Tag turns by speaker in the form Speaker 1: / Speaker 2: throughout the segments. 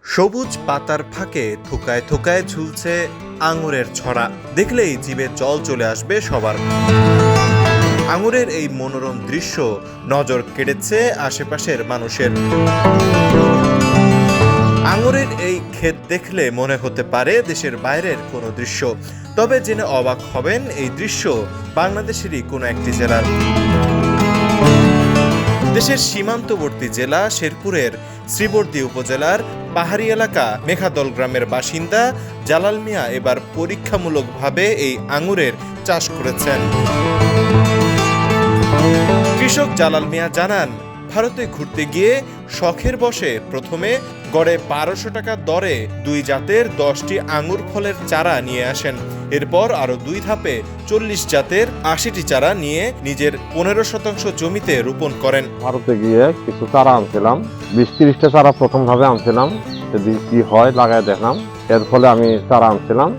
Speaker 1: সবুজ পাতার ফাঁকে থোকায় থোকায় ঝুলছে আঙুরের ছড়া। দেখলেই জিভে জল চলে আসবে সবার। আঙুরের এই মনোরম দৃশ্য নজর কেড়েছে আশেপাশের মানুষের। আঙুরের এই ক্ষেত দেখলে মনে হতে পারে দেশের বাইরের কোনো দৃশ্য, তবে জেনে অবাক হবেন এই দৃশ্য বাংলাদেশেরই কোনো একটি জেলার। দেশের সীমান্তবর্তী জেলা শেরপুরের শ্রীবর্দী উপজেলার পাহাড়ি এলাকা মেঘাদল গ্রামের বাসিন্দা জালাল মিয়া এবার পরীক্ষামূলকভাবে এই আঙুরের চাষ করেছেন। কৃষক জালাল মিয়া জানান, ভারতে ঘুরতে গিয়ে শখের বশে প্রথমে গড়ে ১২০০ টাকা দরে ২ জাতের ১০টি আঙুর ফলের চারা নিয়ে আসেন। এরপর আরো ২ ধাপে ৪০ জাতের ৮০টি চারা নিয়ে নিজের ১৫% জমিতে রোপণ করেন।
Speaker 2: ভারতে গিয়ে কিছু চারা আনছিলাম, ২০-৩০টা চারা প্রথম ভাবে আনছিলাম, যদি কি হয় লাগাই দেখলাম। এর ফলে আমি চারা আনছিলাম,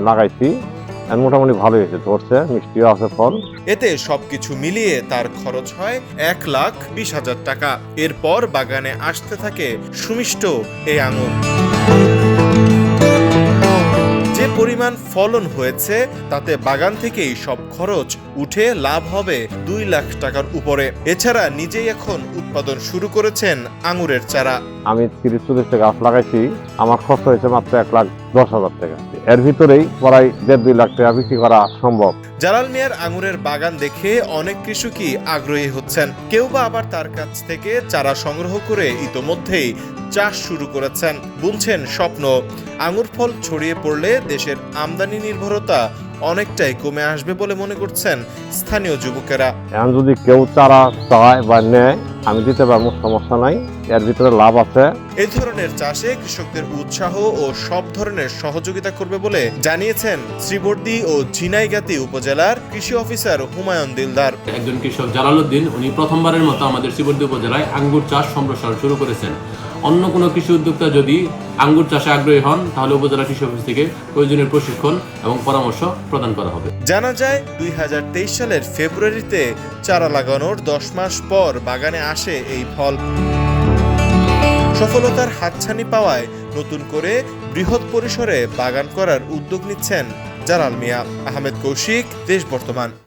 Speaker 2: লাগাইছি, মোটামুটি ভালো হয়েছে, ধরছে, মিষ্টিও আছে ফল।
Speaker 1: এতে সবকিছু মিলিয়ে তার খরচ হয় ১,২০,০০০ টাকা। এরপর বাগানে আসতে থাকে সুমিষ্ট এই আঙুর। যে পরিমাণ ফলন হয়েছে তাতে বাগান থেকেই সব খরচ উঠে লাভ হবে ২ লাখ টাকার উপরে। এছাড়া নিজেই এখন উৎপাদন শুরু করেছেন আঙুরের চারা।
Speaker 2: আমি ৩০-৪০টা গাছ লাগাইছি, আমার খরচ হয়েছে মাত্র ১,১০,০০০ টাকা। এর ভিতরেই প্রায় ১.৫-২ লাখ টাকা বিক্রি করা সম্ভব।
Speaker 1: জালাল মিয়ার আঙুরের বাগান দেখে অনেক কৃষকই আগ্রহী হচ্ছেন। কেউ বা আবার তার কাছ থেকে চারা সংগ্রহ করে ইতোমধ্যেই চাষ শুরু করেছেন। বুনছেন স্বপ্ন, আঙুর ফল ছড়িয়ে পড়লে দেশের আমদানি নির্ভরতা অনেকটাই কমে আসবে বলে মনে করছেন স্থানীয় যুবকেরা।
Speaker 2: এখন যদি কেউ চারা চায় বা নেয়, আমি দিতে পারবো, সমস্যা নাই, এর ভিতরে লাভ আছে।
Speaker 1: এই ধরনের চাষে কৃষকদের উৎসাহ ও সব ধরনের সহযোগিতা করবে বলে জানিয়েছেন শ্রীবর্দী ও ঝিনাইগাতী উপজেলার কৃষি অফিসার হুমায়ুন দিলদার।
Speaker 3: একজন কৃষক জালালউদ্দিন, উনি প্রথমবারের মতো আমাদের শ্রীবর্দী উপজেলায় আঙ্গুর চাষ সম্প্রসারণ শুরু করেছেন। অন্য কোনো কৃষি উদ্যোক্তা যদি আঙ্গুর চাষে আগ্রহী হন, তাহলে উপজেলা কৃষি অফিস থেকে প্রয়োজনীয় প্রশিক্ষণ এবং পরামর্শ প্রদান করা হবে।
Speaker 1: জানা যায় ২০২৩ সালের ফেব্রুয়ারিতে চারা লাগানোর ১০ মাস পর বাগানে আসে এই ফল। সফলতার হাতছানি পাওয়ায় নতুন করে বৃহৎ পরিসরে বাগান করার উদ্যোগ নিচ্ছেন জালাল মিয়া। আহমেদ কৌশিক, দেশ বর্তমান।